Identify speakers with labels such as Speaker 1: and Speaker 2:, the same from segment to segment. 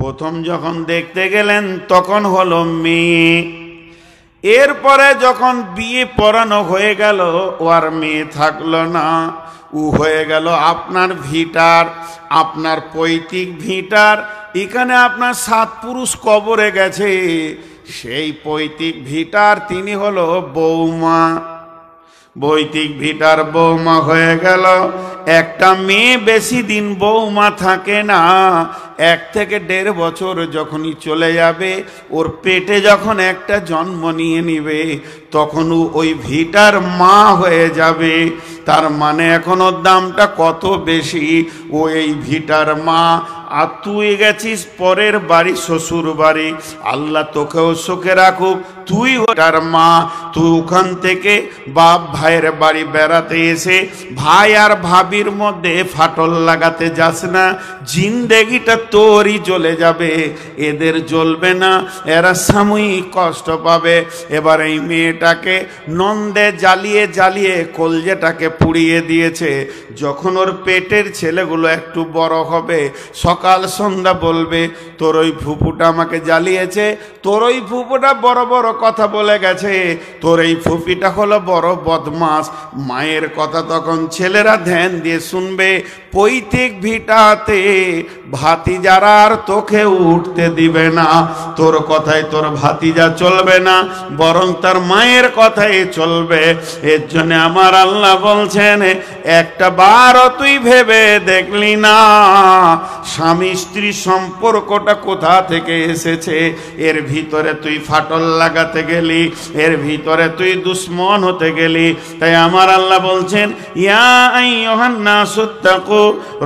Speaker 1: প্রথম যখন দেখতে গেলেন তখন হলো মেয়ে, এরপরে যখন বিয়ে পড়ানো হয়ে গেল ও আর মেয়ে থাকলো না, ও হয়ে গেল আপনার ভিটার, আপনার পৈতৃক ভিটার। এখানে আপনার 7 পুরুষ কবরে গেছে, সেই পৈতৃক ভিটার তিনি হলো বৌমা। পৈতৃক ভিটার বৌমা হয়ে গেল। একটা মেয়ে বেশি দিন বৌমা থাকে না, 1 থেকে 1.5 বছর যখনই চলে যাবে, ওর পেটে যখন একটা জন্ম নিয়ে নিবে তখন ওই ভিটার মা হয়ে যাবে। তার মানে এখন ওর দামটা কত বেশি, ও এই ভিটার মা। আর তুই গেছিস পরের বাড়ি, শ্বশুর বাড়ি, আল্লাহ তোকেও সুখে রাখুক, তুই ওটার মা। তুই ওখান থেকে বাপ ভাইয়ের বাড়ি বেড়াতে এসে ভাই আর ভাবির মধ্যে ফাটল লাগাতে যাস না, জিন্দেগিটা তোরই চলে যাবে, এদের জ্বলবে না, এরা সাময়িক কষ্ট পাবে। এবার এই মেয়েটাকে নন্দে জ্বালিয়ে জ্বালিয়ে কলজেটাকে পুড়িয়ে দিয়েছে। যখন ওর পেটের ছেলেগুলো একটু বড় হবে, সকাল সন্ধ্যা বলবে তোর ওই ফুপুটা আমাকে জ্বালিয়েছে, তোর ওই ফুপুটা বড় বড় কথা বলে গেছে, তোর এই ফুপিটা হলো বড় বদমাস। মায়ের কথা তখন ছেলেরা ধ্যান দিয়ে শুনবে। পৈতৃক ভিটাতে ভাতিজারা আর তোকে উঠতে দিবে না, তোর কথায় তোর ভাতিজা চলবে না, বরং তার মায়ের কথাই চলবে। এর জন্য আমার আল্লাহ বলছেন, একটা বারও তুই ভেবে দেখলি না স্বামী স্ত্রী সম্পর্কটা কোথা থেকে এসেছে? এর ভিতরে তুই ফাটল লাগাতে গেলি, এর ভিতরে তুই দুশ্মন হতে গেলি। তাই আমার আল্লাহ বলছেন, ইয়া আইয়ুহান নাসুত্তাকু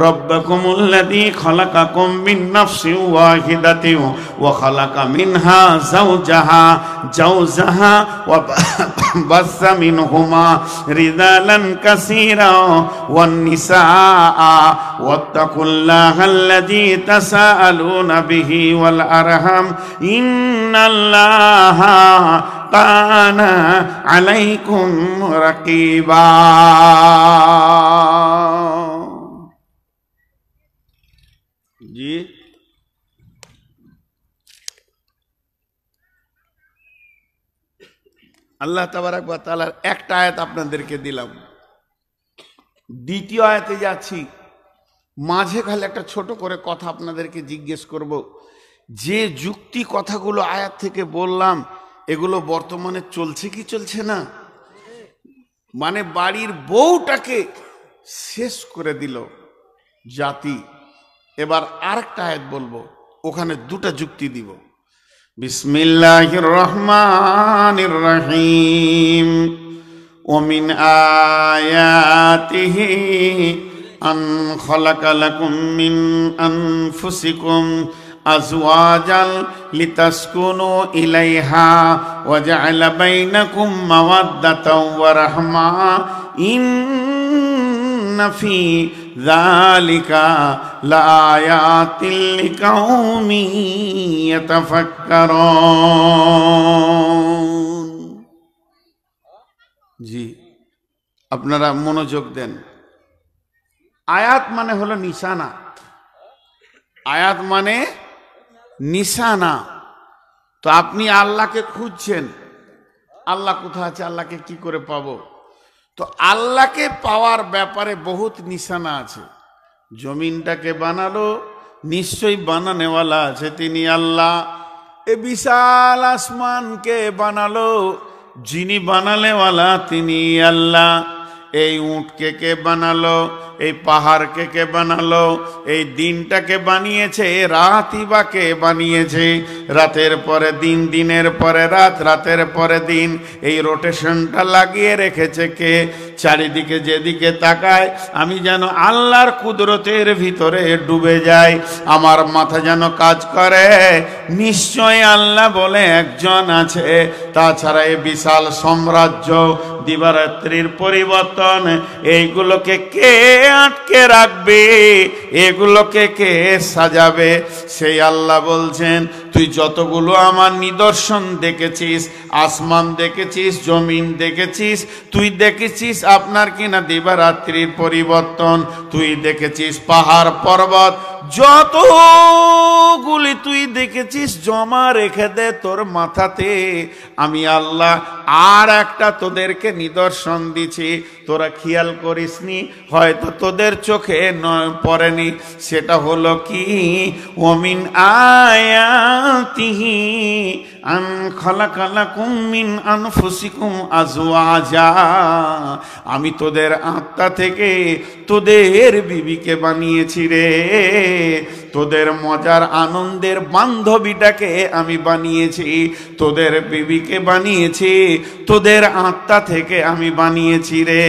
Speaker 1: রাব্বাকুমুল্লাযী খালাকাকুম মিন নাফসিন ওয়াহিদাতিন ওয়া খালাকা মিনহা যাওজাহা ওয়া বাসসা মিনহুমা রিজালান কাসীরা ওয়ান নিসা ওয়াত্তাকুল্লাহাল্লাযী তাসাআলুনা বিহি ওয়াল আরহাম ইন্নাল্লাহা কানা আলাইকুম রাকিবা। জি, আল্লাহ তাবারাক ওয়া তাআলার একটা আয়াত আপনাদেরকে দিলাম, দ্বিতীয় আয়াতে যাচ্ছি। মাঝে খালি একটা ছোট করে কথা আপনাদেরকে জিজ্ঞেস করব, যে যুক্তি কথাগুলো আয়াত থেকে বললাম এগুলো বর্তমানে চলছে কি চলছে না? মানে বাড়ির বউটাকে শেষ করে দিল জাতি। এবার আরেকটা আয়াত বলবো, ওখানে দুটা যুক্তি দিব। বিসমিল্লাহির রহমানির রহিম। ওমিন আয়াতিহি আন খালাকা লাকুম মিন আনফুসিকুম আজওয়াজাল লিতাসকুনু ইলাইহা ওয়া জাআলা বাইনাকুম মাওয়াদ্দাতাও ওয়া রাহমা ইন্না ফি যালিকা লাআয়াতিল লিকাউমিন ইয়াতাফাক্কারুন। জি, আপনারা মনোযোগ দেন। আয়াত মানে হলো নিশানা, আয়াত মানে নিশানা। তো আপনি আল্লাহকে খুঁজছেন, আল্লাহ কোথায় আছে, আল্লাহকে কি করে পাবো? তো আল্লাহকে পাওয়ার ব্যাপারে বহুত নিশানা আছে। জমিনটাকে বানালো, নিশ্চয়ই বানানেওয়ালা আছে, তিনি আল্লাহ। এ বিশাল আসমানকে বানালো, যিনি বানানেওয়ালা তিনি আল্লাহ। এই উটকে কে বানালো, এই পাহাড়কে কে বানালো, এই দিনটাকে বানিয়েছে, রাতই বা কে বানিয়েছে? রাতের পরে দিন, দিনের পরে রাত, রাতের পরে দিন, এই রোটেশনটা লাগিয়ে রেখেছে কে? চারিদিকে যেদিকে তাকায় আমি যেন আল্লাহর কুদরতের ভিতরে ডুবে যাই, আমার মাথা যেন কাজ করে নিশ্চয় আল্লাহ বলে একজন আছে। তাছাড়া এই বিশাল সাম্রাজ্য, দিবারাত্রির পরিবর্তন, এইগুলোকে কে আটকে রাখবে? এগুলোকে কে সাজাবে? সেই আল্লাহ বলছেন, তুই যতগুলো আমার নিদর্শন দেখেছিস, আসমান দেখেছিস, জমিন দেখেছিস, তুই দেখেছিস আপনার কিনা দিবারাত্রির পরিবর্তন, তুই দেখেছিস পাহাড় পর্বত, যতগুলি তুই রেখেছিস জমা রেখে দে তোর মাথাতে। আমি আল্লাহ আর একটা তোদেরকে নিদর্শন দিছি, তোরা খেয়াল করিসনি, হয়তো তোদের চোখে পড়েনি। সেটা হলো কি, ওমিন আয়াতিহি আন খালাকালাকুম মিন আনফুসিকুম আজওয়াজা। আমি তোদের আত্মা থেকে তোদের বিবিকে বানিয়েছি রে, তোদের মজার আনন্দের বান্ধবীটাকে আমি বানিয়েছি, তোদের বিবিকে বানিয়েছি, তোদের আত্মা থেকে আমি বানিয়েছি রে।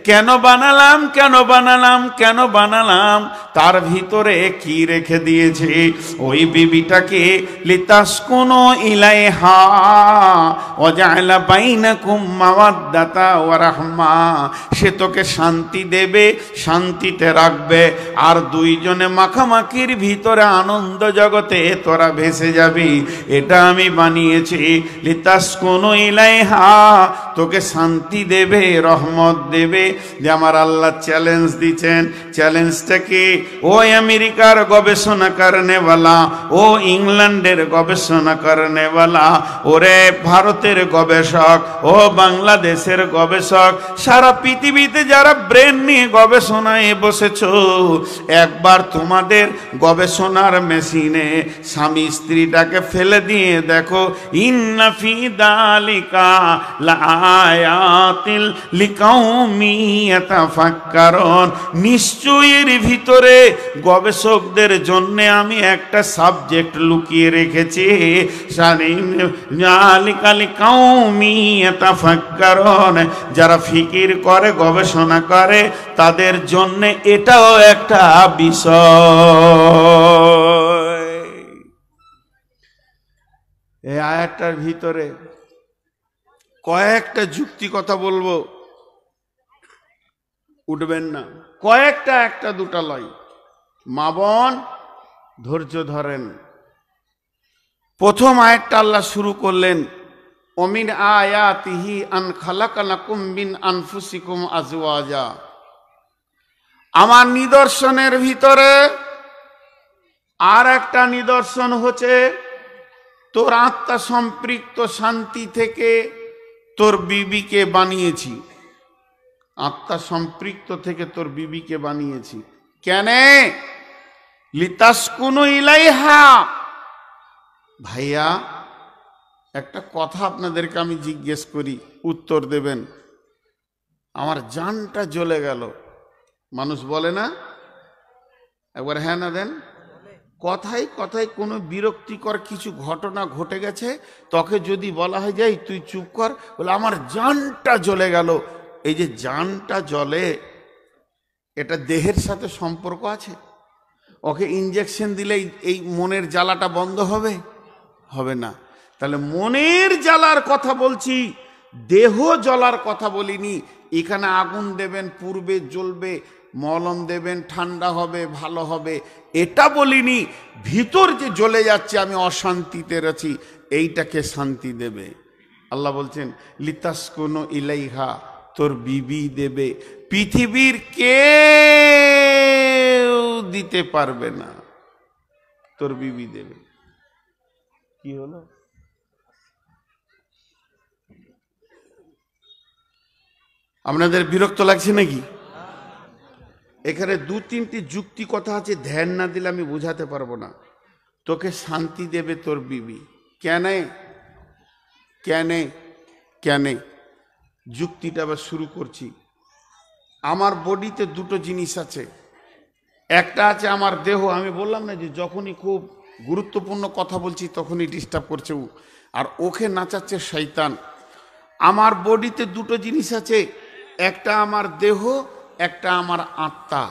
Speaker 1: কেন বানালাম, কেন বানালাম, কেন বানালাম? তার ভিতরে কি রেখে দিয়েছি? ওই বিবিটাকে লিতাসকুনু ইলাইহা ওয়া জাআলা বাইনাকুম মাওয়াদ্দাতা ওয়া রাহমা। সে তোকে শান্তি দেবে, শান্তিতে রাখবে, আর দুইজনে মাখামাখির ভিতরে আনন্দ জগতে তোরা ভেসে যাবি। এটা আমি বানিয়েছি। লিতাসকুনু ইলাইহা, তোকে শান্তি দেবে, রহমত দেবে। যে আমার আল্লাহ চ্যালেঞ্জ দিচ্ছেন, চ্যালেঞ্জটা কি? ও আমেরিকার গবেষণা করনেওয়ালা, ও ইংল্যান্ডের গবেষণা করনেওয়ালা, ওরে ভারতের গবেষক, ও বাংলাদেশের গবেষক, সারা পৃথিবীতে যারা ব্রেন নিয়ে গবেষণায় বসেছ, একবার তোমাদের গবেষণার মেশিনে স্বামী স্ত্রীটাকে ফেলে দিয়ে দেখো। ইন্না ফি যালিকা লাআয়াতিল লিকাউমি ইয়াতাফাক্কারুন। নিশ্চয়ই এর ভিতরে গবেষকদের জন্য আমি একটা সাবজেক্ট লুকিয়ে রেখেছি। যালিকা লিকাউমি ইয়াতাফাক্কারুন, যারা ফিকির করে, গবেষণা করে, তাদের জন্য এটাও একটা বিষয়। এই আয়াতটার ভিতরে কয়েকটা যুক্তি কথা বলবো, উঠবেন না। কয়েকটা, একটা দুটা লয়, মা বোন ধৈর্য ধরেন। প্রথম আয়াতটা আল্লাহ শুরু করলেন, ওমিন আয়াতিহি আন খালাকালাকুম মিন আনফুসিকুম আজওয়াজা। আমার নিদর্শনের ভিতরে আর একটা নিদর্শন হচ্ছে, তোর আত্মা সম্পৃক্ত শান্তি থেকে তোর বিবিকে বানিয়েছি। আত্মা সম্পৃক্ত থেকে তোর বিবিকে বানিয়েছি। কেন? লিতাসকুনু ইলাইহা। ভাইয়া, একটা কথা আপনাদেরকে আমি জিজ্ঞেস করি, উত্তর দেবেন। আমার জানটা জ্বলে গেল। মানুষ বলে না? একবার হ্যাঁ না দেন। কথায় কথায় কোনো বিরক্তিকর কিছু ঘটনা ঘটে গেছে, তোকে যদি বলা হয় যাই তুই চুপ কর, বলে আমার জানটা জ্বলে গেল। এই যে জানটা জ্বলে, এটা দেহের সাথে সম্পর্ক আছে? ওকে ইঞ্জেকশন দিলে এই মনের জ্বালাটা বন্ধ হবে? হবে না। তাহলে মনের জ্বালার কথা বলছি, দেহ জ্বলার কথা বলিনি। এখানে আগুন দেবেন, পূর্বে জ্বলবে, মলম দেবেন, ঠান্ডা হবে, ভালো হবে, এটা বলিনি। ভিতর যে জ্বলে যাচ্ছে, আমি অশান্তিতে আছি, এইটাকে শান্তি দেবে। আল্লাহ বলছেন লিতাসকুনু ইলাইহা, তোর বিবি দেবে। পৃথিবীর কেউ দিতে পারবে না, তোর বিবি দেবে। কি হলো? আপনাদের বিরক্ত লাগছে নাকি? এখানে দু তিনটি যুক্তি কথা আছে, ধ্যান না দিলে আমি বোঝাতে পারবো না। তোকে শান্তি দেবে তোর বিবি। কেন? কেন? কেন? যুক্তিটা আবার শুরু করছি। আমার বডিতে দুটো জিনিস আছে। একটা আছে আমার দেহ। আমি বললাম না যে যখনই খুব গুরুত্বপূর্ণ কথা বলছি তখনই ডিস্টার্ব করছে ও, আর ওকে নাচাচ্ছে শয়তান। আমার বডিতে দুটো জিনিস আছে, একটা আমার দেহ, একটা আমার আত্মা।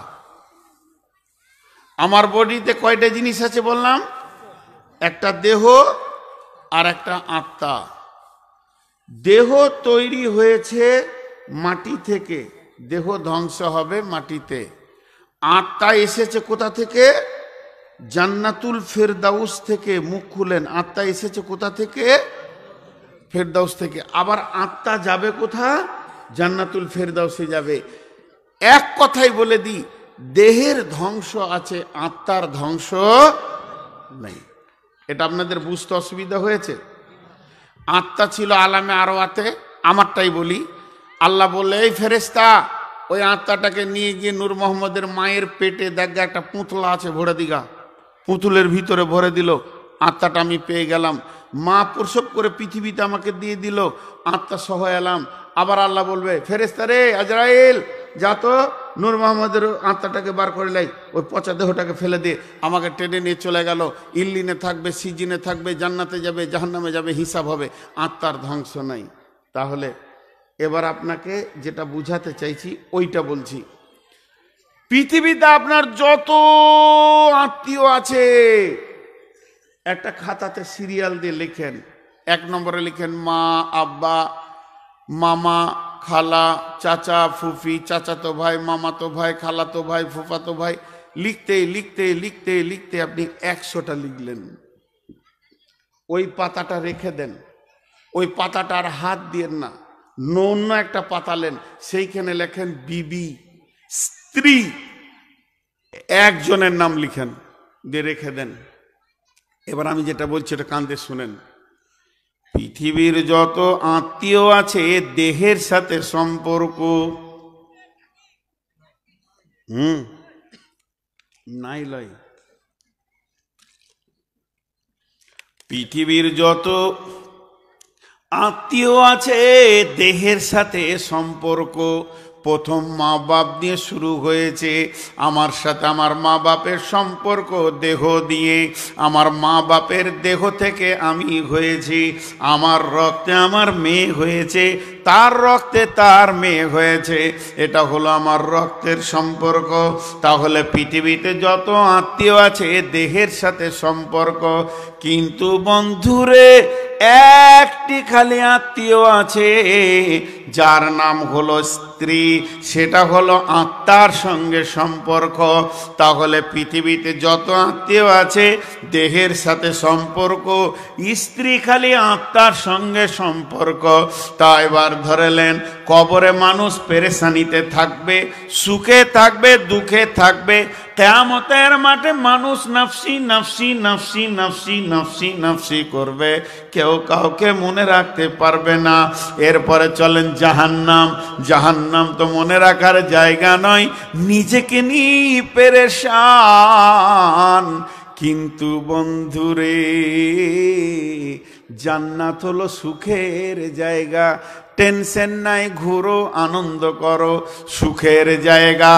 Speaker 1: আমার বডিতে কয়টা জিনিস আছে বললাম? একটা দেহ আর একটা আত্মা। দেহ তৈরি হয়েছে মাটি থেকে, দেহ ধ্বংস হবে মাটিতে। আত্মা এসেছে কোথা থেকে? জান্নাতুল ফেরদাউস থেকে। মুখ খুলেন, আত্মা এসেছে কোথা থেকে? ফেরদাউস থেকে। আবার আত্মা যাবে কোথা? জান্নাতুল ফেরদাউসে যাবে। এক কথাই বলে দিই, দেহের ধ্বংস আছে, আত্মার ধ্বংস নেই। এটা আপনাদের বুঝতে অসুবিধা হয়েছে? আত্মা ছিল আলামে আরওয়াতে। আমারটাই বলি, আল্লাহ বললে এই ফেরেশতা ওই আত্মাটাকে নিয়ে গিয়ে নূর মোহাম্মদের মায়ের পেটে দেখা একটা পুঁতলা আছে ভরে দিগা, পুতুলের ভিতরে ভরে দিল, আত্মাটা আমি পেয়ে গেলাম। মা প্রসব করে পৃথিবীতে আমাকে দিয়ে দিল, আত্মা সহ এলাম। আবার আল্লাহ বলবে ফেরেশতা রে আজরাইল যা তো নূর মোহাম্মদের আত্মাটাকে বার করে লাই, ওই পচা দেহটাকে ফেলে দিয়ে আমাকে টেনে নিয়ে চলে গেল। ইল্লিনে থাকবে, সিজিনে থাকবে, জান্নাতে যাবে, জাহান্নামে যাবে, হিসাব হবে। আত্মার ধ্বংস নাই। তাহলে এবার আপনাকে যেটা বুঝাতে চাইছি ওইটা বলছি। পৃথিবীতে আপনার যত আত্মীয় আছে একটা খাতাতে সিরিয়াল দিয়ে লিখেন। 1 নম্বরে লিখেন মা, আব্বা, মামা, খালা, চাচা, ফুফি, চাচাতো ভাই, মামাতো ভাই, খালাতো ভাই, ফুফাতো ভাই। লিখতে লিখতে লিখতে লিখতে আপনি 100টা লিখলেন। ওই পাতাটা রেখে দেন, ওই পাতাটা আর হাত দিয়েন না, অন্য একটা পাতালেন, সেইখানে লেখেন বিবি, স্ত্রী, একজনের নাম লিখেন, দিয়ে রেখে দেন। এবার আমি যেটা বলছি এটা কান দিয়ে শুনেন। পৃথিবীর যত আত্মীয় আছে দেহের সাথে সম্পর্ক নাই লয়। পৃথিবীর যত আত্মীয় আছে দেহের সাথে সম্পর্ক প্রথম মা বাপ দিয়ে শুরু হয়েছে। আমার সাথে আমার মা বাপের সম্পর্ক দেহ দিয়ে। আমার মা বাপের দেহ থেকে আমি হয়েছি, আমার রক্তে আমার মেয়ে হয়েছে, তার রক্তে তার মেয়ে হয়েছে, এটা হলো আমার রক্তের সম্পর্ক। তাহলে পৃথিবীতে যত আত্মীয় আছে দেহের সাথে সম্পর্ক। কিন্তু বন্ধুরে একটি খালি আত্মীয় আছে যার নাম হলো স্ত্রী, সেটা হলো আত্মার সঙ্গে সম্পর্ক। তাহলে পৃথিবীতে যত আত্মীয় আছে দেহের সাথে সম্পর্ক, স্ত্রী খালি আত্মার সঙ্গে সম্পর্ক। তা এবার ধরেলেন কবরে মানুষ পেরেশানিতে থাকবে, সুখে থাকবে, দুঃখে থাকবে। কিয়ামতের মাঠে মানুষ নফসি নফসি নফসি নফসি নফসি নফসি করবে, কেউ কাউকে মনে রাখতে পারবে না। এরপরে চলেন জাহান্নাম। জাহান্নাম তো মনে রাখার জায়গা নয়, নিজেকে নিয়ে পেরেশান। কিন্তু বন্ধুরে জান্নাত হলো সুখের জায়গা। টেনশন নাই, ঘুরো, আনন্দ করো, সুখের জায়গা।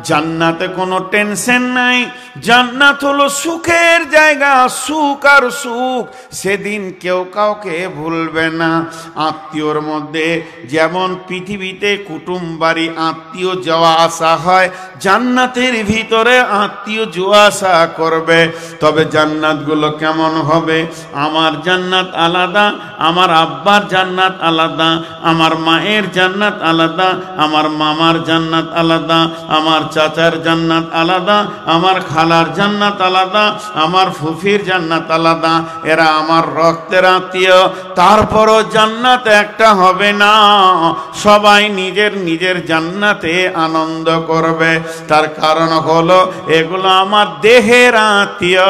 Speaker 1: জান্নাতে কোনো টেনশন নাই, জান্নাত হলো সুখের জায়গা। সুখ আর সুখ, সেদিন কেউ কাউকে ভুলবে না। আত্মীয়র মধ্যে যেমন পৃথিবীতে কুটুম বাড়ি আত্মীয় যাওয়া আসা হয়, জান্নাতের ভিতরে আত্মীয় যাওয়া আসা করবে। তবে জান্নাতগুলো কেমন হবে? আমার জান্নাত আলাদা, আমার আব্বার জান্নাত আলাদা, আমার মায়ের জান্নাত আলাদা, আমার মামার জান্নাত আলাদা, আমার চাচার জান্নাত আলাদা, আমার খালার জান্নাত আলাদা, আমার ফুফির জান্নাত আলাদা। এরা আমার রক্তের আত্মীয়। তারপরও জান্নাত একটা হবে না, সবাই নিজের নিজের জান্নাতে আনন্দ করবে। তার কারণ হলো এগুলো আমার দেহের আত্মীয়।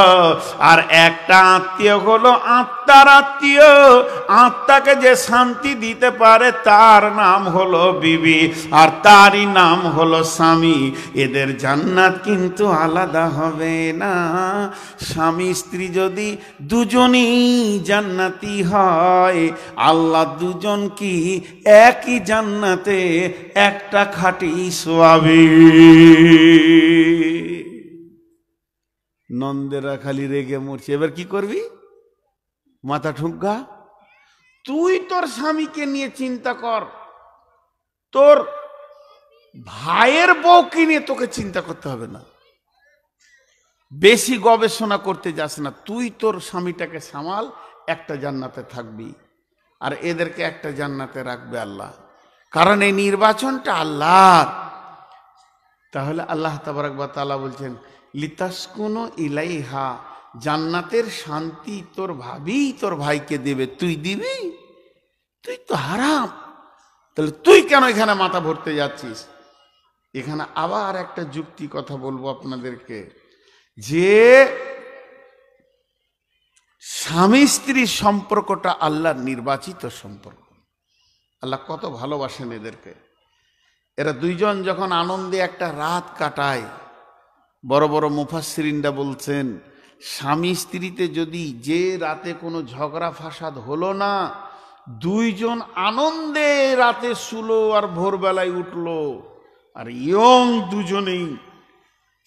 Speaker 1: আর একটা আত্মীয় হলো আত্মার আত্মীয়। আত্মাকে যে শান্তি দিতে পারে তার নাম হলো বিবি, আর তারই নাম হলো স্বামী। এদের জান্নাত কিন্তু আলাদা হবে না। স্বামী স্ত্রী যদি দুজনই জান্নাতি হয়, আল্লাহ দুজন কি একই জান্নাতে একটা খাটি শোয়াবে। নন্দেরা খালি রেগে মরছে। এবার কি করবি? মাথা ঠুঙ্গা। তুই তোর স্বামীকে নিয়ে চিন্তা কর, তোর ভাইয়ের বউকে নিয়ে তোকে চিন্তা করতে হবে না। বেশি গবেষণা করতে যাস না। তুই তোর স্বামীটাকে সামাল, একটা জান্নাতে থাকবি, আর এদেরকে একটা জান্নাতে রাখবে আল্লাহ। কারণ এই নির্বাচনটা আল্লাহর। তাহলে আল্লাহ তাবারক ওয়া তাআলা বলছেন লিতাসকুনু ইলাইহা, জান্নাতের শান্তি তোর ভাবি তোর ভাইকে দেবে, তুই দিবি? তুই তো হারাম। তাহলে তুই কেন এখানে মাথা ভরতে যাচ্ছিস? এখানে আবার একটা যুক্তি কথা বলবো আপনাদেরকে, যে স্বামী স্ত্রীর সম্পর্কটা আল্লাহর নির্বাচিত সম্পর্ক। আল্লাহ কত ভালোবাসেন এদেরকে। এরা দুইজন যখন আনন্দে একটা রাত কাটায়, বড় বড় মুফাসসিরিনরা বলছেন স্বামী স্ত্রীতে যদি যে রাতে কোনো ঝগড়া ফাসাদ হলো না, দুইজন আনন্দে রাতে শুলো আর ভোরবেলায় উঠলো, আর ইয়ং দুজনেই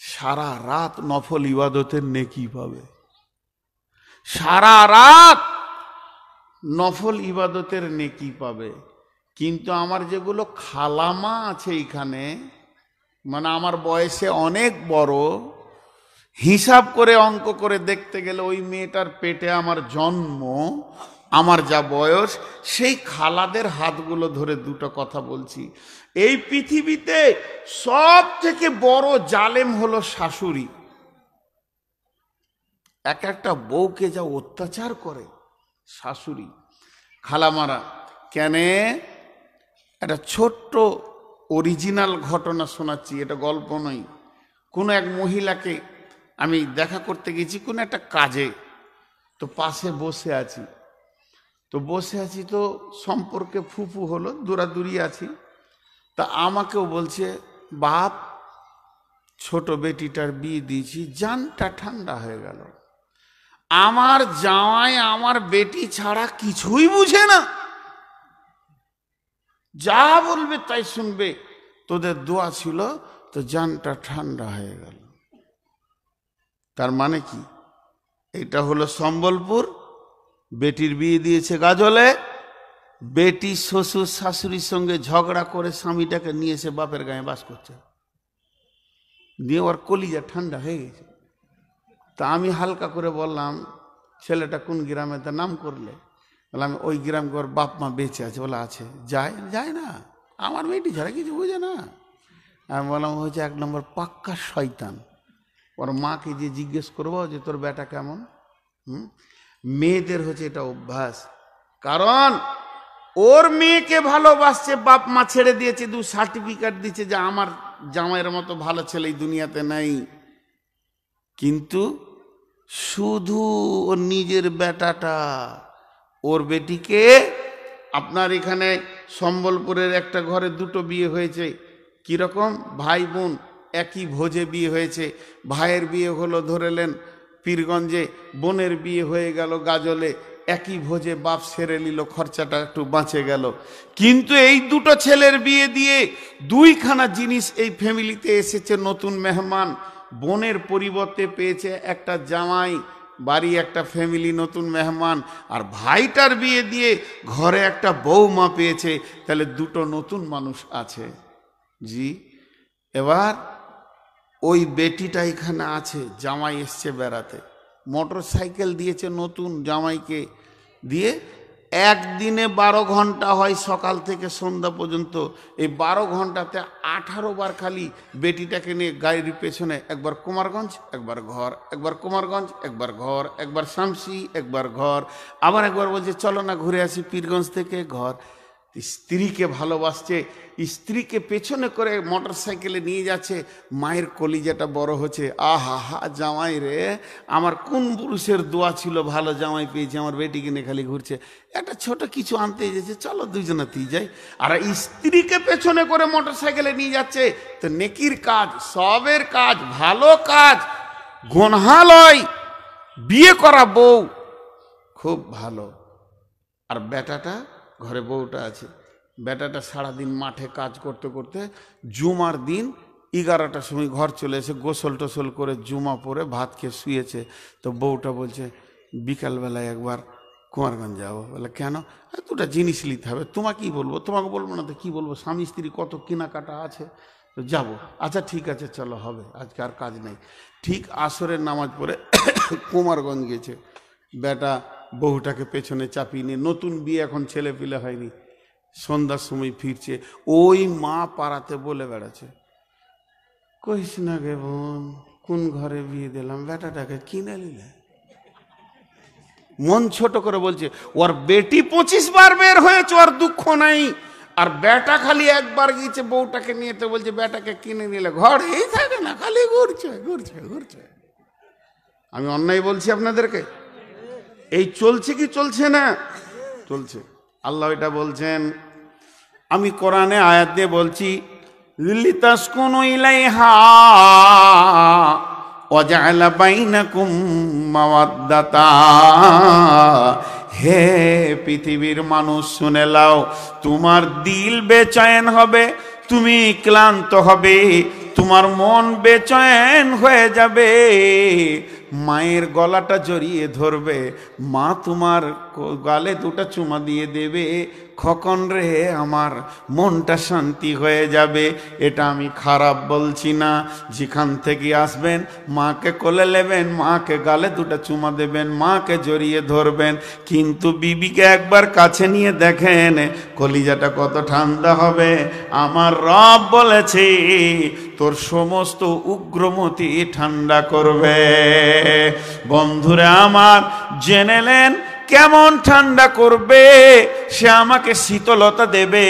Speaker 1: সারা রাত নফল ইবাদতের নেকি পাবে। সারা রাত নফল ইবাদতের নেকি পাবে। কিন্তু আমার যেগুলো খালামা আছে এখানে, মানে আমার বয়সে অনেক বড়, হিসাব করে অঙ্ক করে দেখতে গেলে ওই মেয়েটার পেটে আমার জন্ম, আমার যা বয়স, সেই খালাদের হাতগুলো ধরে দুটো কথা বলছি। এই পৃথিবীতে সব থেকে বড় জালেম হলো শাশুড়ি। এক একটা বউকে যা অত্যাচার করে শাশুড়ি। খালামারা কেন, একটা ছোট্ট অরিজিনাল ঘটনা শোনাচ্ছি, এটা গল্প নয়। কোনো এক মহিলাকে আমি দেখা করতে গেছি কোনো একটা কাজে, তো পাশে বসে আছি, তো সম্পর্কে ফুফু হলো, দূরাদূরি আছি। তা আমাকেও বলছে, বাপ ছোট বেটিটার বিয়ে দিয়েছি, জানটা ঠান্ডা হয়ে গেল। আমার জামাই আমার বেটি ছাড়া কিছুই বুঝে না, যা বলবে তাই শুনবে, তোদের দোয়া ছিল তো জানটা ঠান্ডা হয়ে গেল। তার মানে কি? এটা হলো সম্বলপুর, বেটির বিয়ে দিয়েছে গাজলে, বেটি শ্বশুর শাশুড়ির সঙ্গে ঝগড়া করে স্বামীটাকে নিয়ে এসে বাপের গায়ে বাস করছে, দিয়ে ওর কলিজা ঠান্ডা হয়ে গেছে। তা আমি হালকা করে বললাম, ছেলেটা কোন গ্রামে, তার নাম করলে? বললাম ওই গ্রামে ওর বাপ মা বেঁচে আছে। বলে আছে। যায় না, আমার বেটি ছাড়া কিছু বুঝে না। আমি বললাম হচ্ছে 1 নম্বর পাক্কা শয়তান। ওর মাকে যে জিজ্ঞেস করবো যে তোর বেটা কেমন। মেয়েদের হচ্ছে এটা অভ্যাস, কারণ ওর মেয়েকে ভালোবাসছে, বাপ মা ছেড়ে দিয়েছে, 2 সার্টিফিকেট দিচ্ছে যে আমার জামাইয়ের মতো ভালো ছেলে এই দুনিয়াতে নাই। কিন্তু শুধু ওর নিজের বেটাটা, ওর বেটিকে, আপনার এখানে সম্বলপুরের একটা ঘরে 2টো বিয়ে হয়েছে। কিরকম? ভাই বোন একই ভোজে বিয়ে হয়েছে। ভাইয়ের বিয়ে হলো ধরেলেন পীরগঞ্জে, বোনের বিয়ে হয়ে গেল গাজলে, একই ভোজে বাপ সেরে নিল, খরচাটা একটু বাঁচে গেল। কিন্তু এই 2টো ছেলের বিয়ে দিয়ে 2খানা জিনিস এই ফ্যামিলিতে এসেছে, নতুন মেহমান। বোনের পরিবর্তে পেয়েছে একটা জামাই, বাড়ি একটা ফ্যামিলি, নতুন মেহমান। আর ভাইটার বিয়ে দিয়ে ঘরে একটা বৌমা পেয়েছে, তাহলে 2টো নতুন মানুষ আছে। জি, এবার ওই বেটিটা এখানে আছে, জামাই এসছে বেড়াতে, মোটর সাইকেল দিয়েছে নতুন জামাইকে, দিয়ে একদিনে 12 ঘন্টা হয়, সকাল থেকে সন্ধ্যা পর্যন্ত। এই 12 ঘন্টাতে 18 বার খালি বেটিটাকে নিয়ে গাড়ির পেছনে, একবার কুমারগঞ্জ একবার ঘর, একবার কুমারগঞ্জ একবার ঘর, একবার শামসি একবার ঘর, আবার একবার বলছে চলো না ঘুরে আসি পীরগঞ্জ থেকে ঘর। স্ত্রীকে ভালোবাসছে, স্ত্রীকে পেছনে করে মোটর সাইকেলে নিয়ে যাচ্ছে, মায়ের কলিজাটা বড় হচ্ছে। আহা হা, জামাই রে, আমার কোন পুরুষের দোয়া ছিল ভালো জামাই পেয়েছে, আমার বেটিকে নিয়ে খালি ঘুরছে। একটা ছোট কিছু আনতে যাচ্ছে, চলো দুইজনাতেই যাই। আর স্ত্রীকে পেছনে করে মোটর সাইকেলে নিয়ে যাচ্ছে, তো নেকির কাজ, সবের কাজ, ভালো কাজ, গুনহালয়। বিয়ে করা বউ খুব ভালো। আর বেটাটা, ঘরে বউটা আছে, বেটাটা সারাদিন মাঠে কাজ করতে করতে জুমার দিন 11টার সময় ঘর চলে এসে গোসল টোসল করে জুমা পরে ভাত খেয়ে শুয়েছে। তো বউটা বলছে বিকালবেলায় একবার কুমারগঞ্জ যাবো। বলে কেন? 2টা জিনিস নিতে হবে। তোমাকে বলবো? তোমাকে বলবো না তো কি বলবো, স্বামী স্ত্রী কত কেনাকাটা আছে, তো যাবো। আচ্ছা ঠিক আছে চলো, হবে, আজকে আর কাজ নেই। ঠিক আসরের নামাজ পড়ে কুমারগঞ্জ গেছে, বেটা বউটাকে পেছনে চাপিয়ে নিয়ে, নতুন বিয়ে, এখন ছেলে পিলে হয়নি, সন্ধ্যার সময় ফিরছে। ওই মা পাড়াতে বলে বেড়াচ্ছে, কইস না গে বোন, কোন ঘরে বিয়ে দিলাম, বেটাটাকে কিনে নিলে। মন ছোট করে বলছে, ওর বেটি 25 বার বের হয়েছে, ওর দুঃখ নাই, আর বেটা খালি একবার গিয়েছে বউটাকে নিয়ে, তো বলছে বেটাকে কিনে নিলে, ঘরেই থাকে না, খালি ঘুরছে ঘুরছে ঘুরছে। আমি অন্যায় বলছি আপনাদেরকে? এই চলছে কি চলছে না? চলছে। আল্লাহ এটা বলছেন, আমি কোরআনে আয়াত দিয়ে বলছি, লিতাসকুনু ইলাইহা ওয়া জাআলা বাইনাকুম মাওয়াদ্দাতা। হে পৃথিবীর মানুষ শুনে লাও, তোমার দিল বেচैन হবে, তুমি ক্লান্ত হবে, তোমার মন বেচैन হয়ে যাবে, মায়ের গলাটা জড়িয়ে ধরবে, মা তোমার গালে দুটো চুমা দিয়ে দেবে, খোকন রে আমার মনটা শান্তি হয়ে যাবে। এটা আমি খারাপ বলছি না। যেখান থেকে আসবেন মাকে কোলে নেবেন, মাকে গালে দুটো চুমা দেবেন, মাকে জড়িয়ে ধরবেন, কিন্তু বিবিকে একবার কাছে নিয়ে দেখেন কলিজাটা কত ঠান্ডা হবে। আমার রব বলেছে তোর সমস্ত উগ্রমতি ঠান্ডা করবে। বন্ধুরা আমার, জেনেলেন কেমন ঠান্ডা করবে? সে আমাকে শীতলতা দেবে,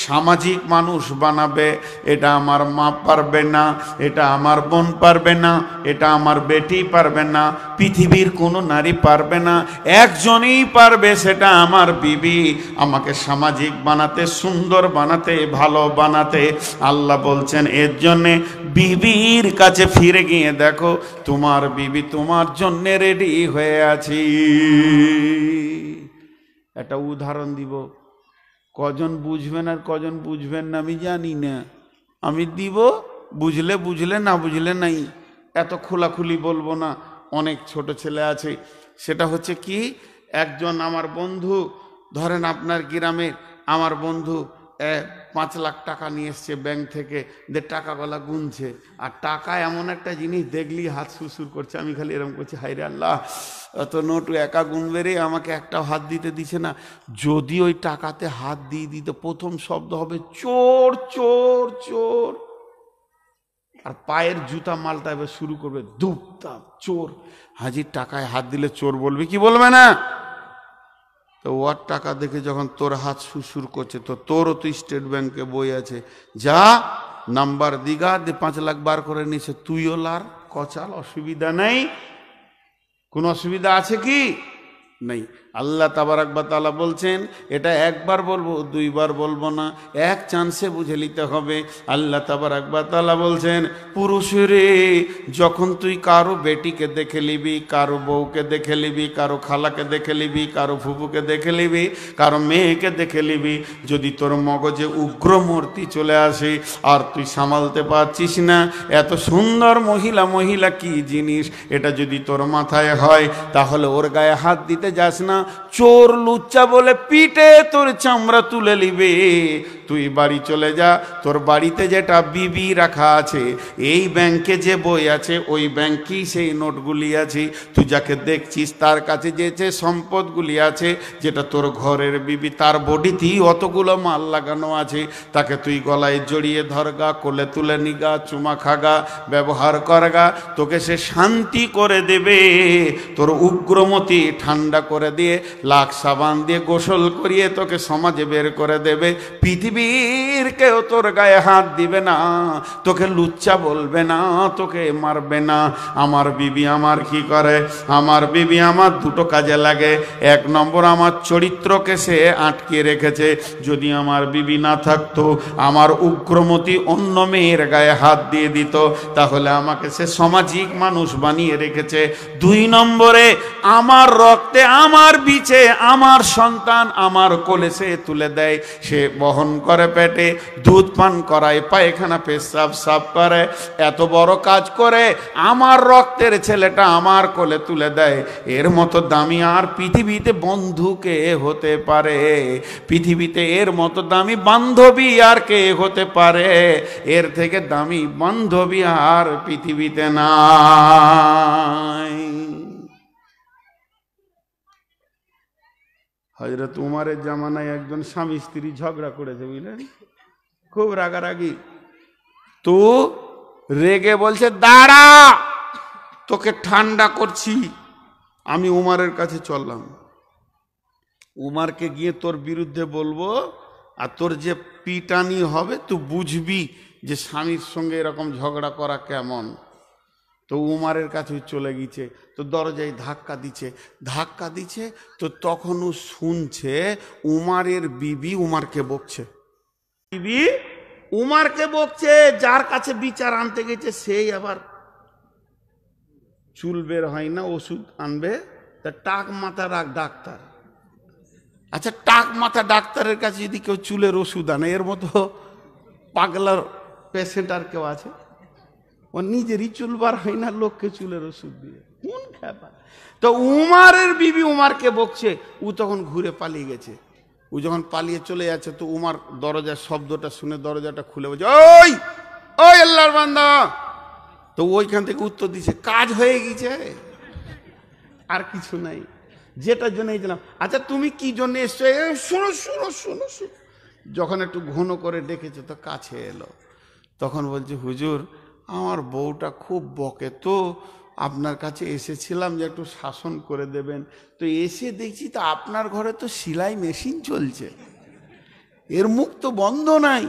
Speaker 1: সামাজিক মানুষ বানাবে। এটা আমার মা পারবে না, এটা আমার বোন পারবে না, এটা আমার বেটি পারবে না, পৃথিবীর কোনো নারী পারবে না, একজনই পারবে, সেটা আমার বিবি। আমাকে সামাজিক বানাতে, সুন্দর বানাতে, ভালো বানাতে। আল্লাহ বলছেন এর জন্যে বিবির কাছে ফিরে গিয়ে দেখো তোমার বিবি তোমার জন্য রেডি হয়ে আছি। একটা উদাহরণ দিব, কজন বুঝবেন আর কজন বুঝবেন না আমি জানি না, আমি দিব, বুঝলে বুঝলে, না বুঝলে নাই। এত খোলাখুলি বলবো না, অনেক ছোট ছেলে আছে। সেটা হচ্ছে কি, একজন আমার বন্ধু, ধরেন আপনার গ্রামের আমার বন্ধু 5 লাখ টাকা নিয়ে এসছে ব্যাংক থেকে, টাকাগুলা গুনছে, আর টাকা এমন একটা জিনিস দেখলি হাত সুরসুর করছে। আমি খালি এরকম করছি, হায় রে আল্লাহ, অত নোটু একা গুনবে রে, আমাকে একটাও হাত দিতে দিছে না। যদি ওই টাকাতে হাত দিয়ে দিত, প্রথম শব্দ হবে চোর চোর চোর, আর পায়ের জুতা মালটা এবার শুরু করবে ধুপধাপ, চোর। হাজির টাকায় হাত দিলে চোর বলবে কি বলবে না? তো ওর টাকা দেখে যখন তোর হাত সুরসুর করছে, তো তোরও তো স্টেট ব্যাংকে বই আছে, যা নাম্বার দিগা দে 5 লাখ বার করে নিছে, তুইও লার, কচাল, অসুবিধা নেই। কোন অসুবিধা আছে কি? নেই। আল্লাহ তাবারাক ওয়া তাআলা বলছেন এটা একবার বলবো, দুইবার বলবো না, এক চান্সে বুঝে নিতে হবে। আল্লাহ তাবারাক ওয়া তাআলা বলছেন, পুরুষরে যখন তুই কারো বেটিকে দেখে নিবি, কারো বউকে দেখে নিবি, কারো খালাকে দেখে নিবি, কারো ফুফুকে দেখে নিবি, কারো মেয়েকে দেখে নিবি, যদি তোর মগজে উগ্রমূর্তি চলে আসে আর তুই সামালতে পারছিস না, এত সুন্দর মহিলা, মহিলা কি জিনিস, এটা যদি তোর মাথায় হয়, তাহলে ওর গায়ে হাত দিতে যাস না। চোর লুচ্চা বলে পিটে তোর চামড়া তুলে নিবে। তুই বাড়ি চলে যা, তোর বাড়িতে যেটা বিবি রাখা আছে, এই ব্যাংকে যে বই আছে, ওই ব্যাংকেই সেই নোটগুলি আছে। তুই যাকে দেখছিস তার কাছে যে সম্পদগুলি আছে, যেটা তোর ঘরের বিবি, তার বডিতেই অতগুলো মাল লাগানো আছে, তাকে তুই গলায় জড়িয়ে ধরগা, কোলে তুলে নিগা, চুমা খাগা, ব্যবহার করগা, তোকে সে শান্তি করে দেবে, তোর উগ্রমতি ঠান্ডা করে দিয়ে, লাখ সাবান দিয়ে গোসল করিয়ে তোকে সমাজে বের করে দেবে। পৃথিবীর কেউ তোর গায়ে হাত দিবে না, তোকে লুচ্চা বলবে না, তোকে মারবে না। আমার বিবি আমার কি করে? আমার বিবি আমার দুটো কাজে লাগে। 1 নম্বর, আমার চরিত্রকে সে আটকিয়ে রেখেছে। যদি আমার বিবি না থাকতো, আমার উগ্রমতি অন্য মেয়ের গায়ে হাত দিয়ে দিত, তাহলে আমাকে সে সামাজিক মানুষ বানিয়ে রেখেছে। 2 নম্বরে, আমার রক্তে, আমার বিচে, আমার সন্তান আমার কোলে সে তুলে দেয়, সে বহন করে পেটে, দুধ পান করায়, পায়খানা পেশাব সাফ করে, এত বড় কাজ করে, আমার রক্তের ছেলেটা আমার কোলে তুলে দেয়। এর মতো দামি আর পৃথিবীতে বন্ধু কে হতে পারে? পৃথিবীতে এর মতো দামি বান্ধবী আর কে হতে পারে? এর থেকে দামি বান্ধবী আর পৃথিবীতে নাই। হযরত উমরের জামানায় একজন স্বামী স্ত্রী ঝগড়া করেছে, বুঝলেন, খুব রাগারাগি। তো রেগে বলছে, দাঁড়া, তোকে ঠান্ডা করছি। আমি উমরের কাছে চললাম, উমরকে গিয়ে তোর বিরুদ্ধে বলবো, আর তোর যে পিটানি হবে তুই বুঝবি যে স্বামীর সঙ্গে এরকম ঝগড়া করা কেমন। তো উমারের কাছে চলে গেছে, তো দরজায় ধাক্কা দিচ্ছে। তো তখন ও শুনছে উমারের বিবি উমারকে বকছে, বিবি উমারকে বকছে। যার কাছে বিচার আনতে গেছে সেই আবার চুল বের হয় না, ওষুধ আনবে, তা টাক মাথা রাখ ডাক্তার। আচ্ছা, টাক মাথা ডাক্তারের কাছে যদি কেউ চুলের ওষুধ আনে, এর মতো পাগলার পেশেন্ট আর কেউ আছে? ও নিজেরই চুল বার হয় না, লোককে চুলের ওষুধ দিয়ে, কোন খেপা। তো উমারের বিবি উমারকে বকছে, ও তখন ঘুরে পালিয়ে গেছে। ও যখন পালিয়ে চলে যাচ্ছে, তো উমার দরজার শব্দটা শুনে দরজাটা খুলে বলছে, ওই ওই আল্লাহর বান্দা। তো ওইখান থেকে উত্তর দিছে, কাজ হয়ে গেছে, আর কিছু নাই, যেটার জন্য এই দিলাম। আচ্ছা, তুমি কি জন্য এসছো? শোনো শোনো শোনো শোনো। যখন একটু ঘন করে ডেকেছে, তো কাছে এলো, তখন বলছে, হুজুর আমার বউটা খুব বকে, তো আপনার কাছে এসেছিলাম যে একটু শাসন করে দেবেন। তো এসে দেখছি তো আপনার ঘরে তো সেলাই মেশিন চলছে, এর মুখ তো বন্ধ নাই।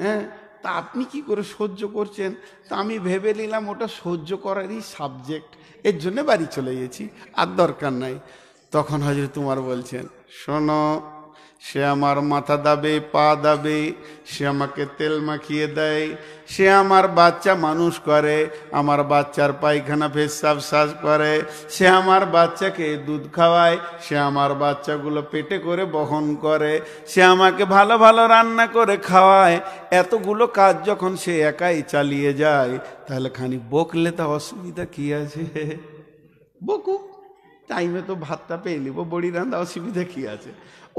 Speaker 1: হ্যাঁ, তা আপনি কি করে সহ্য করছেন? তা আমি ভেবে নিলাম ওটা সহ্য করারই সাবজেক্ট, এর জন্য বাড়ি চলে গেছি, আর দরকার নাই। তখন হযরত উমর বলছেন, শোনো, সে আমার মাথা দাবে, পা দাবে, সে আমাকে তেল মাখিয়ে দেয়, সে আমার বাচ্চা মানুষ করে, আমার বাচ্চার পায়খানা পেশাব সাজ করে, সে আমার বাচ্চাকে দুধ খাওয়ায়, সে আমার বাচ্চাগুলো পেটে করে বহন করে, সে আমাকে ভালো ভালো রান্না করে খাওয়ায়। এতগুলো কাজ যখন সে একাই চালিয়ে যায়, তাহলে খানি বকলে তা অসুবিধা কি আছে? বকুক, টাইমে তো ভাতটা পেয়ে নিব, বড়ি রান্না, অসুবিধা কি আছে?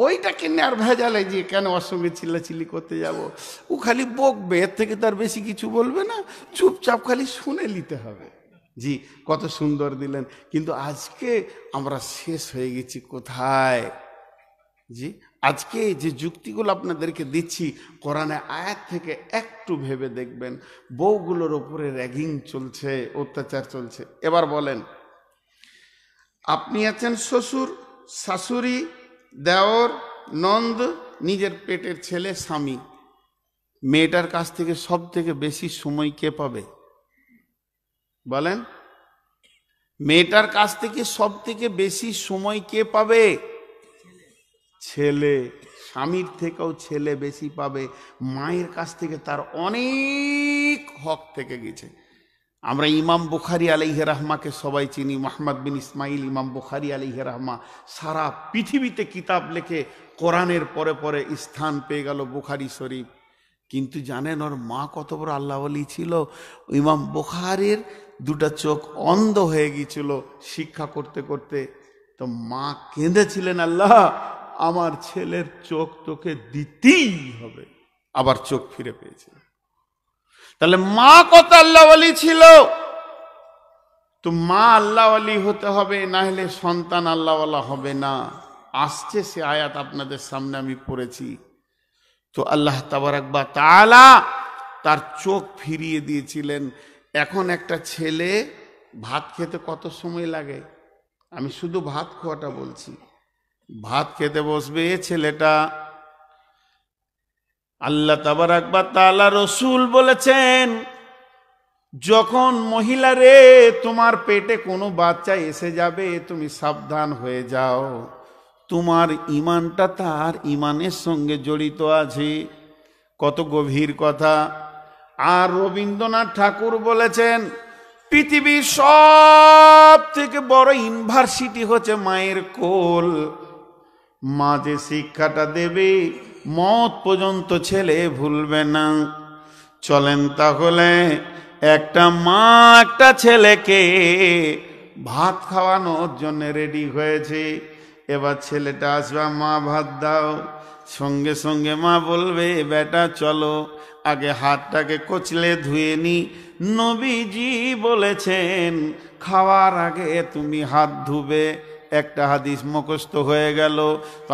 Speaker 1: ওইটা কিনে আর ভেজালে যে কেন ওর সঙ্গে চিল্লাচিল্লি করতে যাব? ও খালি বকবে, এর থেকে তার বেশি কিছু বলবে না, চুপচাপ খালি শুনে নিতে হবে। জি, কত সুন্দর দিলেন। কিন্তু আজকে আমরা শেষ হয়ে গেছি কোথায়? জি, আজকে যে যুক্তিগুলো আপনাদেরকে দিচ্ছি কোরআনে আয়াত থেকে একটু ভেবে দেখবেন। বউগুলোর ওপরে র্যাগিং চলছে, অত্যাচার চলছে। এবার বলেন, আপনি আছেন শ্বশুর, শাশুড়ি, দেওর, নন্দ, নিজের পেটের ছেলে, স্বামী। মেয়েটার কাছ থেকে সব থেকে বেশি সময় কে পাবে? বলেন, মেয়েটার কাছ থেকে সব থেকে বেশি সময় কে পাবে? ছেলে। স্বামীর থেকেও ছেলে বেশি পাবে। মায়ের কাছ থেকে তার অনেক হক থেকে গেছে। আমরা ইমাম বুখারী আলাইহি রাহমাকে সবাই চিনি, মুহাম্মদ বিন ইসমাইল ইমাম বুখারী আলাইহি রাহমা। সারা পৃথিবীতে কিতাব লেখে, কোরআনের পরে পরে স্থান পেয়ে গেল বুখারী শরীফ। কিন্তু জানেন ওর মা কত বড় আল্লাহ ওয়ালি ছিল? ইমাম বুখারীর দুটা চোখ অন্ধ হয়ে গিয়েছিল শিক্ষা করতে করতে। তো মা কেঁদেছিলেন, আল্লাহ আমার ছেলের চোখ তোকে দিতেই হবে। আবার চোখ ফিরে পেয়েছে। তাহলে মা কত আল্লাহ ওয়ালি ছিল। তো মা আল্লাহ ওয়ালি হতে হবে, না হলে সন্তান আল্লাহ ওয়ালা হবে না। আসছে সে আয়াত আপনাদের সামনে আমি পড়েছি। তো আল্লাহ তাবারাক ওয়া তাআলা তার চোখ ফিরিয়ে দিয়েছিলেন। এখন একটা ছেলে ভাত খেতে কত সময় লাগে? আমি শুধু ভাত খাওয়াটা বলছি। ভাত খেতে বসবে ছেলেটা, আল্লাহ তাবারাক ওয়া তাআলা, রসূল বলেছেন, যখন মহিলা রে তোমার পেটে কোনো বাচ্চা এসে যাবে, তুমি সাবধান হয়ে যাও, তোমার ঈমানটা তার ঈমানের সঙ্গে জড়িত আছে। কত গভীর কথা। আর রবীন্দ্রনাথ ঠাকুর বলেছেন, পৃথিবীর সব থেকে বড় ইউনিভার্সিটি হচ্ছে মায়ের কোল। মা যে শিক্ষাটা দেবে মত পর্যন্ত ছেলে ভুলবে না। চলেন তাহলে, একটা মা একটা ছেলেকে ভাত খাওয়ানোর জন্য রেডি হয়েছে। এবার ছেলেটা আসবে, মা ভাত দাও। সঙ্গে সঙ্গে মা বলবে, বেটা চলো আগে হাতটাকে কচলে ধুয়ে নি। নবীজি বলেছেন খাওয়ার আগে তুমি হাত ধুবে। একটা হাদিস মুখস্থ হয়ে গেল,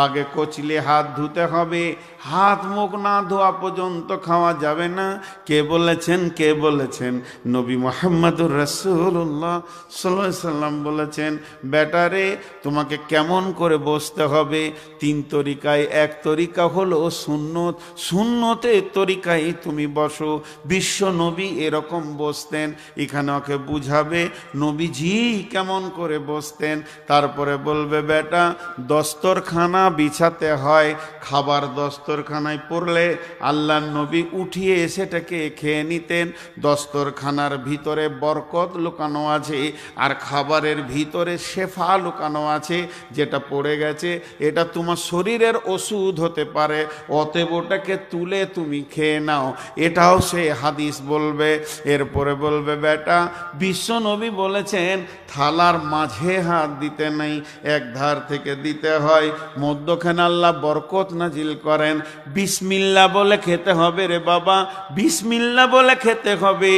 Speaker 1: আগে কচলে হাত ধুতে হবে, হাত মুখ না ধোয়া পর্যন্ত খাওয়া যাবে না। কে বলেছেন? কে বলেছেন? নবী মুহাম্মদুর রাসূলুল্লাহ সাল্লাল্লাহু আলাইহি সাল্লাম বলেছেন, বেটারে তোমাকে কেমন করে বসতে হবে 3 তরিকায়। এক তরিকা হলো সুন্নত, সুন্নতের তরিকায় তুমি বসো। বিশ্ব নবী এরকম বসতেন, এখানে ওকে বুঝাবে নবীজি কেমন করে বসতেন। তারপরে বলবে বেটা দস্তরখানা বিছাতে হয়, খাবার দস্তরখানায় পড়লে আল্লাহর নবী উঠিয়ে সেটাকে খেয়ে নিতেন। দস্তরখানার ভিতরে বরকত লুকানো আছে, আর খাবারের ভিতরে শেফা লুকানো আছে। যেটা পড়ে গেছে এটা তোমার শরীরের ওষুধ হতে পারে, অতএব ওটাকে তুলে তুমি খেয়ে নাও, এটাও সে হাদিস বলবে। এরপরে বলবে বেটা বিশ্ব নবী বলেছেন থালার মাঝে হাত দিতে নেই, এক ধার থেকে দিতে হয়, মধ্যখানে আল্লাহ বরকত নাজিল করেন। বিসমিল্লাহ বলে খেতে হবে রে বাবা, বিসমিল্লাহ বলে খেতে হবে।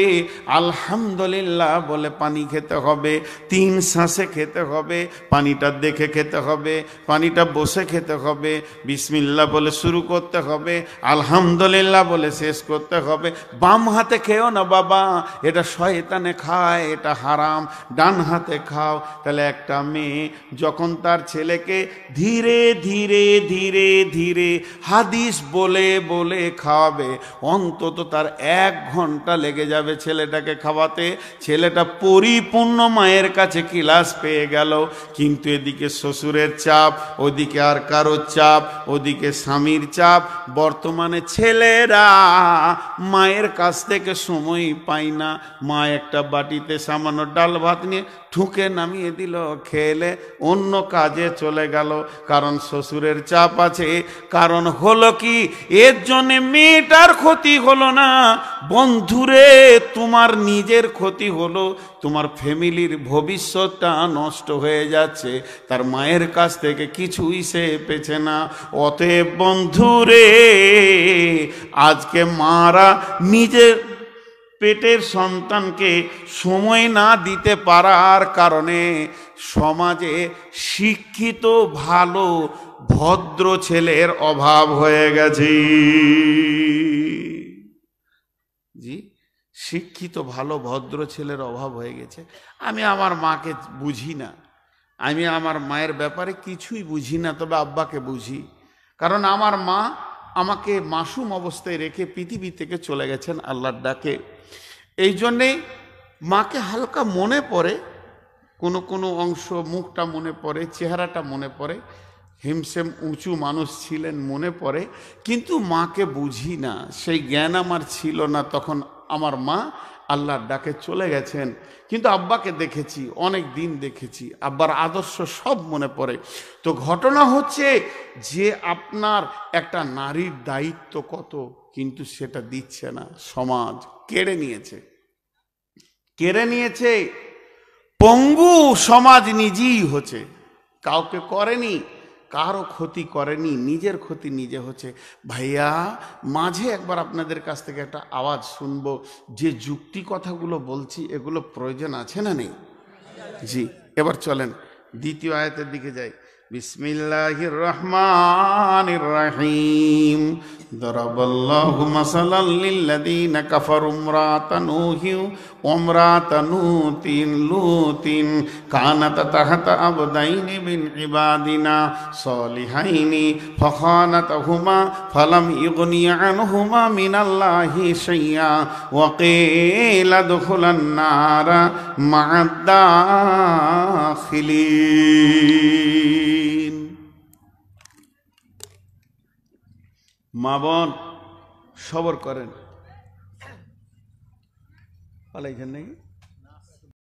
Speaker 1: আলহামদুলিল্লাহ বলে পানি খেতে হবে, 3 শ্বাসে খেতে হবে, পানিটা দেখে খেতে হবে, পানিটা বসে খেতে হবে। বিসমিল্লাহ বলে শুরু করতে হবে, আলহামদুলিল্লাহ বলে শেষ করতে হবে। বাম হাতে খেও না বাবা, এটা শয়তানে খায়, এটা হারাম। ডান হাতে খাও। তাহলে একটা মেয়ে যখন তার ছেলেকে ধীরে ধীরে ধীরে ধীরে হাদিস বলে বলে খাওয়াবে, অন্তত তার 1 ঘন্টা লেগে যাবে ছেলেটাকে খাওয়াতে। ছেলেটা পরিপূর্ণ মায়ের কাছে ক্লাস পেয়ে গেল। কিন্তু এদিকে শ্বশুরের চাপ, ওদিকে আর কারো চাপ, ওদিকে স্বামীর চাপ। বর্তমানে ছেলেরা মায়ের কাছ থেকে সময় পায় না। মা একটা বাটিতে সামান্য ডাল ভাত নিয়ে ঠুকে নামিয়ে দিল, খেলে অন্য কাজে চলে গেল, কারণ শ্বশুরের চাপ আছে। কারণ হলো কি, এর জন্যে মেয়েটার ক্ষতি হলো না বন্ধুরে, তোমার নিজের ক্ষতি হলো, তোমার ফ্যামিলির ভবিষ্যৎটা নষ্ট হয়ে যাচ্ছে। তার মায়ের কাছ থেকে কিছুই সে পেছে না। অতএব বন্ধুরে, আজকে মারা নিজের পেটের সন্তানকে সময় না দিতে পারার কারণে সমাজে শিক্ষিত ভালো ভদ্র ছেলের অভাব হয়ে গেছে। জি, শিক্ষিত ভালো ভদ্র ছেলের অভাব হয়ে গেছে। আমি আমার মাকে বুঝি না, আমি আমার মায়ের ব্যাপারে কিছুই বুঝি না, তবে আব্বাকে বুঝি। কারণ আমার মা আমাকে মাসুম অবস্থায় রেখে পৃথিবী থেকে চলে গেছেন আল্লাহর ডাকে। এই জন্যেই মাকে হালকা মনে পড়ে, কোনো কোনো অংশ, মুখটা মনে পড়ে, চেহারাটা মনে পড়ে। হিমসেম উঁচু মানুষ ছিলেন মনে পড়ে, কিন্তু মাকে বুঝি না, সেই জ্ঞান আমার ছিল না তখন। আমার মা আল্লাহর ডাকে চলে গেছেন, কিন্তু আব্বাকে দেখেছি, অনেক দিন দেখেছি, আব্বার আদর্শ সব মনে পড়ে। তো ঘটনা হচ্ছে যে আপনার একটা নারীর দায়িত্ব কত, কিন্তু সেটা দিচ্ছে না, সমাজ কেড়ে নিয়েছে, কেড়ে নিয়েছে। পঙ্গু সমাজ নিজেই হচ্ছে, কাউকে করেনি, কারো ক্ষতি করেনি, নিজের ক্ষতি নিজে হচ্ছে। ভাইয়া মাঝে একবার আপনাদের কাছ থেকে একটা আওয়াজ শুনবো, যে যুক্তি কথাগুলো বলছি এগুলো প্রয়োজন আছে না নেই? জি, এবার চলেন দ্বিতীয় আয়াতের দিকে যাই। বিসমিল্লাহির রহমানির রহিম। দরাবাল্লাহু মাসালাল লিল্লাযীনা কাফারু ইমরাতা নূহি ওয়া ইমরাতা লূতিন কানাতা তাহতা আবদাইনি মিন ইবাদিনা সালিহাইনি ফাখানাতাহুমা ফালাম ইগনিয়া আনহুমা মিনাল্লাহি শাইআ ওয়া কিলা দুখুলান নারা মা'আদ দাখিলিন। মা বোন সবর করেন, পালাইছেন নাকি?